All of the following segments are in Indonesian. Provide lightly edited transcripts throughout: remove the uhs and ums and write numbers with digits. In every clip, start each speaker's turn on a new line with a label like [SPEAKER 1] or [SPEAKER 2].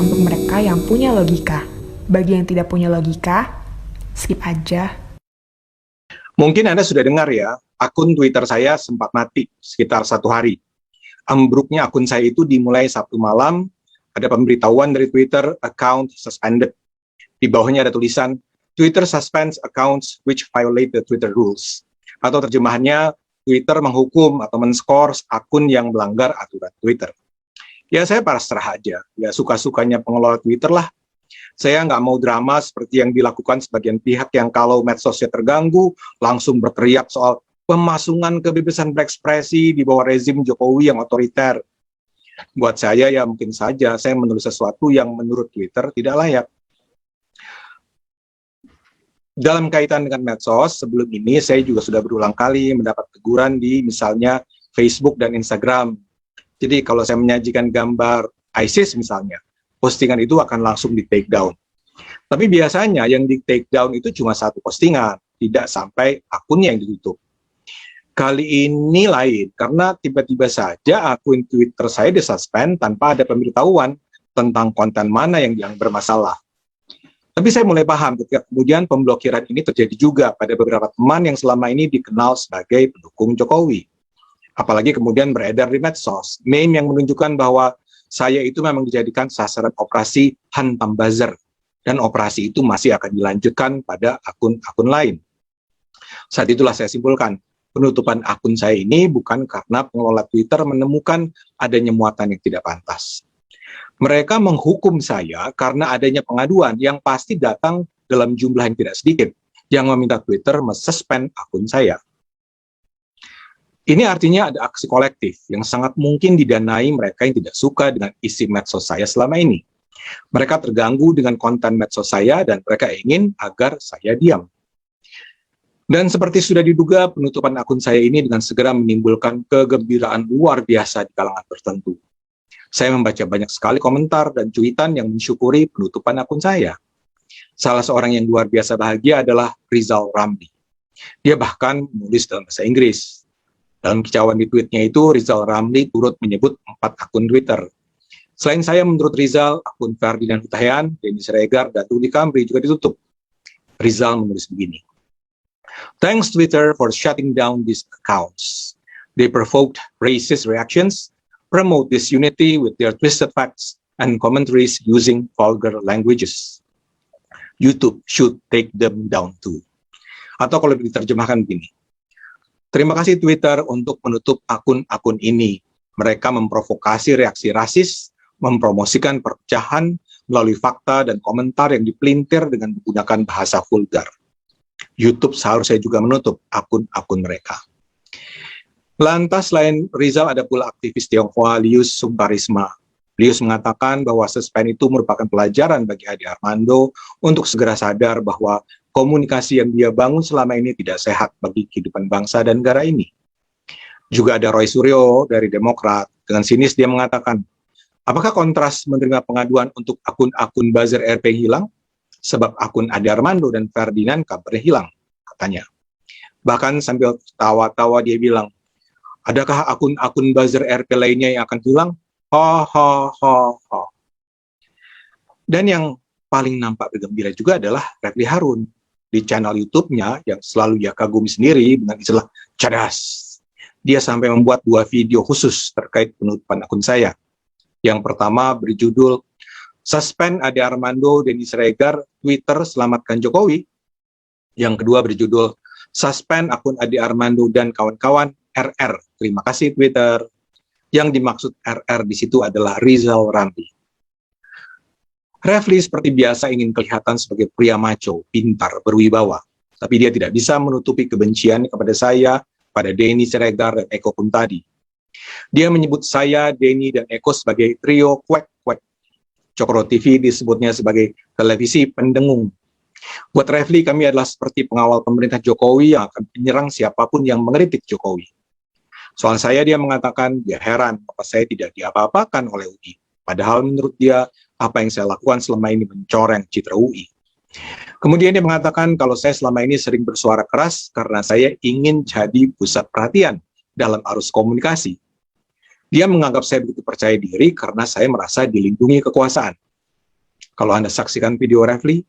[SPEAKER 1] untuk mereka yang punya logika. Bagi yang tidak punya logika, skip aja.
[SPEAKER 2] Mungkin Anda sudah dengar ya, akun Twitter saya sempat mati sekitar 1 hari. Ambruknya akun saya itu dimulai Sabtu malam, ada pemberitahuan dari Twitter, account suspended. Di bawahnya ada tulisan, Twitter suspends accounts which violate the Twitter rules. Atau terjemahannya, Twitter menghukum atau men-scores akun yang melanggar aturan Twitter. Ya saya pasrah aja, ya suka-sukanya pengelola Twitter lah. Saya nggak mau drama seperti yang dilakukan sebagian pihak yang kalau medsosnya terganggu, langsung berteriak soal pemasungan kebebasan berekspresi di bawah rezim Jokowi yang otoriter. Buat saya ya mungkin saja saya menulis sesuatu yang menurut Twitter tidak layak. Dalam kaitan dengan medsos, sebelum ini saya juga sudah berulang kali mendapat teguran di misalnya Facebook dan Instagram. Jadi kalau saya menyajikan gambar ISIS misalnya, postingan itu akan langsung di take down. Tapi biasanya yang di take down itu cuma satu postingan, tidak sampai akunnya yang ditutup. Kali ini lain, karena tiba-tiba saja akun Twitter saya disuspend tanpa ada pemberitahuan tentang konten mana yang dianggap bermasalah. Tapi saya mulai paham ketika kemudian pemblokiran ini terjadi juga pada beberapa teman yang selama ini dikenal sebagai pendukung Jokowi. Apalagi kemudian beredar di medsos, meme yang menunjukkan bahwa saya itu memang dijadikan sasaran operasi hantam buzzer, dan operasi itu masih akan dilanjutkan pada akun-akun lain. Saat itulah saya simpulkan, penutupan akun saya ini bukan karena pengelola Twitter menemukan adanya muatan yang tidak pantas. Mereka menghukum saya karena adanya pengaduan yang pasti datang dalam jumlah yang tidak sedikit, yang meminta Twitter mensuspend akun saya. Ini artinya ada aksi kolektif yang sangat mungkin didanai mereka yang tidak suka dengan isi medsos saya selama ini. Mereka terganggu dengan konten medsos saya dan mereka ingin agar saya diam. Dan seperti sudah diduga, penutupan akun saya ini dengan segera menimbulkan kegembiraan luar biasa di kalangan tertentu. Saya membaca banyak sekali komentar dan cuitan yang mensyukuri penutupan akun saya. Salah seorang yang luar biasa bahagia adalah Rizal Ramli. Dia bahkan menulis dalam bahasa Inggris. Dalam kicauan di tweetnya itu, Rizal Ramli turut menyebut 4 akun Twitter. Selain saya, menurut Rizal, akun Ferdinand Hutahian, Denny Siregar, dan Rudy Kambri juga ditutup. Rizal menulis begini. Thanks Twitter for shutting down these accounts. They provoked racist reactions, promote disunity with their twisted facts, and commentaries using vulgar languages. YouTube should take them down too. Atau kalau diterjemahkan begini. Terima kasih Twitter untuk menutup akun-akun ini. Mereka memprovokasi reaksi rasis, mempromosikan perpecahan melalui fakta dan komentar yang dipelintir dengan menggunakan bahasa vulgar. YouTube seharusnya juga menutup akun-akun mereka. Lantas selain Rizal ada pula aktivis Tionghoa Lius Sungkarisma. Lius mengatakan bahwa suspend itu merupakan pelajaran bagi Ade Armando untuk segera sadar bahwa komunikasi yang dia bangun selama ini tidak sehat bagi kehidupan bangsa dan negara ini. Juga ada Roy Suryo dari Demokrat. Dengan sinis dia mengatakan, apakah Kontras menerima pengaduan untuk akun-akun buzzer RP hilang? Sebab akun Ade Armando dan Ferdinand kabarnya hilang, katanya. Bahkan sambil tawa-tawa dia bilang, adakah akun-akun buzzer RP lainnya yang akan hilang? Ho, ho, ho, ho. Dan yang paling nampak bergembira juga adalah Refli Harun. Di channel YouTube-nya yang selalu ia kagumi sendiri dengan istilah cadas. Dia sampai membuat 2 video khusus terkait penutupan akun saya. Yang pertama berjudul Suspend Ade Armando, Denny Siregar, Twitter selamatkan Jokowi. Yang kedua berjudul Suspend akun Ade Armando dan kawan-kawan RR. Terima kasih Twitter. Yang dimaksud RR di situ adalah Rizal Ramli. Refli seperti biasa ingin kelihatan sebagai pria macho, pintar, berwibawa. Tapi dia tidak bisa menutupi kebencian kepada saya, pada Denny Siregar dan Eko Kuntadi. Dia menyebut saya, Denny, dan Eko sebagai trio kwek-kwek. Cokro TV disebutnya sebagai televisi pendengung. Buat Refli, kami adalah seperti pengawal pemerintah Jokowi yang akan menyerang siapapun yang mengkritik Jokowi. Soal saya, dia mengatakan dia heran apa saya tidak diapa-apakan oleh UI. Padahal menurut dia, apa yang saya lakukan selama ini mencoreng citra UI. Kemudian dia mengatakan kalau saya selama ini sering bersuara keras karena saya ingin jadi pusat perhatian dalam arus komunikasi. Dia menganggap saya begitu percaya diri karena saya merasa dilindungi kekuasaan. Kalau Anda saksikan video Refli,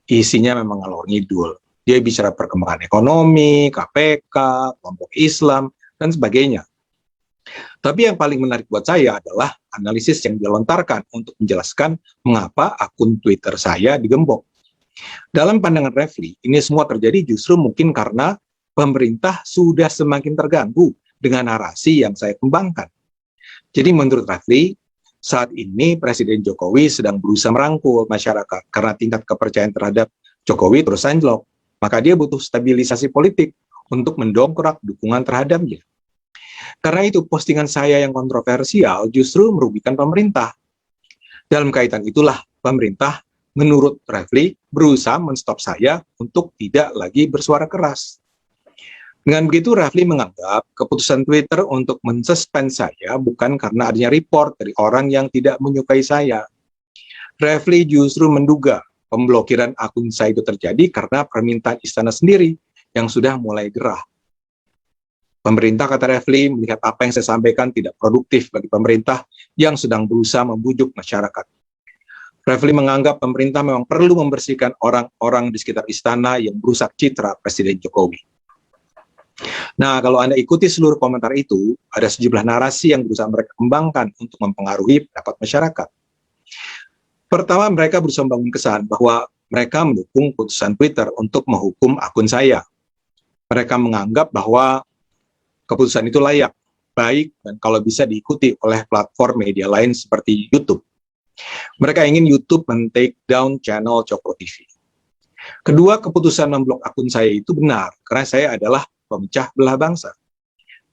[SPEAKER 2] isinya memang ngalor ngidul. Dia bicara perkembangan ekonomi, KPK, kelompok Islam, dan sebagainya. Tapi yang paling menarik buat saya adalah analisis yang dilontarkan untuk menjelaskan mengapa akun Twitter saya digembok. Dalam pandangan Refli, ini semua terjadi justru mungkin karena pemerintah sudah semakin terganggu dengan narasi yang saya kembangkan. Jadi menurut Refli, saat ini Presiden Jokowi sedang berusaha merangkul masyarakat karena tingkat kepercayaan terhadap Jokowi terus anjlok. Maka dia butuh stabilisasi politik untuk mendongkrak dukungan terhadapnya. Karena itu postingan saya yang kontroversial justru merugikan pemerintah. Dalam kaitan itulah pemerintah menurut Refli berusaha menstop saya untuk tidak lagi bersuara keras. Dengan begitu, Refli menganggap keputusan Twitter untuk mensuspend saya bukan karena adanya report dari orang yang tidak menyukai saya. Refli justru menduga pemblokiran akun saya itu terjadi karena permintaan istana sendiri yang sudah mulai gerah. Pemerintah, kata Refli, melihat apa yang saya sampaikan tidak produktif bagi pemerintah yang sedang berusaha membujuk masyarakat. Refli menganggap pemerintah memang perlu membersihkan orang-orang di sekitar istana yang merusak citra Presiden Jokowi. Nah, kalau Anda ikuti seluruh komentar itu, ada sejumlah narasi yang berusaha mereka kembangkan untuk mempengaruhi pendapat masyarakat. Pertama, mereka berusaha membangun kesan bahwa mereka mendukung putusan Twitter untuk menghukum akun saya. Mereka menganggap bahwa keputusan itu layak, baik, dan kalau bisa diikuti oleh platform media lain seperti YouTube. Mereka ingin YouTube men-take down channel Cokro TV. Kedua, keputusan memblok akun saya itu benar, karena saya adalah pemecah belah bangsa.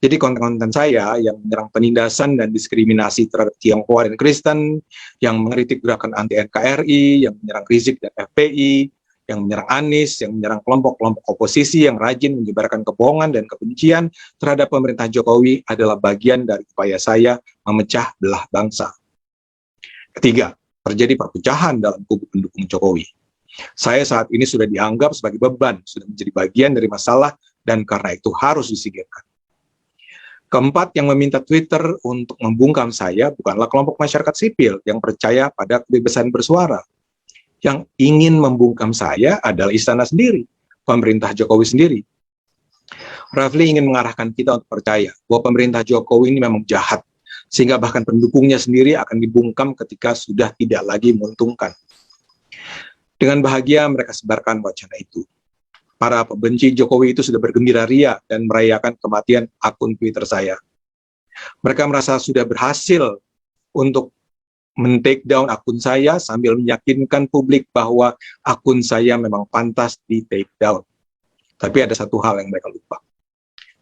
[SPEAKER 2] Jadi konten-konten saya yang menyerang penindasan dan diskriminasi terhadap Tionghoa dan Kristen, yang mengkritik gerakan anti-NKRI, yang menyerang Rizik dan FPI, yang menyerang Anies, yang menyerang kelompok-kelompok oposisi yang rajin menyebarkan kebohongan dan kebencian terhadap pemerintah Jokowi adalah bagian dari upaya saya memecah belah bangsa. Ketiga, terjadi perpecahan dalam kubu pendukung Jokowi. Saya saat ini sudah dianggap sebagai beban, sudah menjadi bagian dari masalah, dan karena itu harus disingkirkan. Keempat, yang meminta Twitter untuk membungkam saya bukanlah kelompok masyarakat sipil yang percaya pada kebebasan bersuara. Yang ingin membungkam saya adalah istana sendiri, pemerintah Jokowi sendiri. Refli ingin mengarahkan kita untuk percaya bahwa pemerintah Jokowi ini memang jahat, sehingga bahkan pendukungnya sendiri akan dibungkam ketika sudah tidak lagi menguntungkan. Dengan bahagia mereka sebarkan wacana itu. Para pembenci Jokowi itu sudah bergembira ria dan merayakan kematian akun Twitter saya. Mereka merasa sudah berhasil untuk men-take down akun saya sambil meyakinkan publik bahwa akun saya memang pantas di-take down. Tapi ada satu hal yang mereka lupa.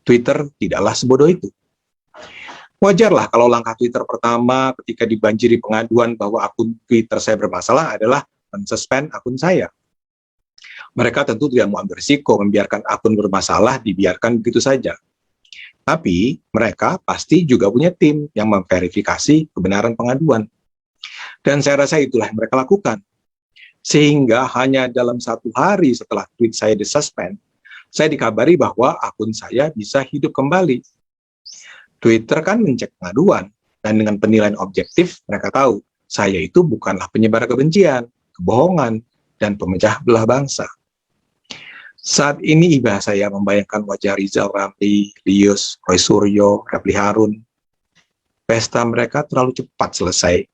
[SPEAKER 2] Twitter tidaklah sebodoh itu. Wajarlah kalau langkah Twitter pertama ketika dibanjiri pengaduan bahwa akun Twitter saya bermasalah adalah men-suspend akun saya. Mereka tentu tidak mau ambil risiko membiarkan akun bermasalah dibiarkan begitu saja. Tapi mereka pasti juga punya tim yang memverifikasi kebenaran pengaduan. Dan saya rasa itulah yang mereka lakukan. Sehingga hanya dalam 1 hari setelah tweet saya disuspend, saya dikabari bahwa akun saya bisa hidup kembali. Twitter kan mencek pengaduan, dan dengan penilaian objektif mereka tahu saya itu bukanlah penyebar kebencian, kebohongan, dan pemecah belah bangsa. Saat ini iba saya membayangkan wajah Rizal Ramli, Lius, Roy Suryo, Refli Harun. Pesta mereka terlalu cepat selesai.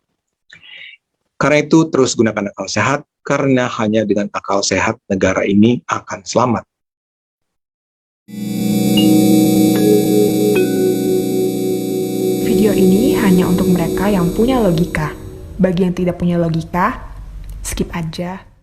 [SPEAKER 2] Karena itu terus gunakan akal sehat, karena hanya dengan akal sehat negara ini akan selamat.
[SPEAKER 1] Video ini hanya untuk mereka yang punya logika. Bagi yang tidak punya logika, skip aja.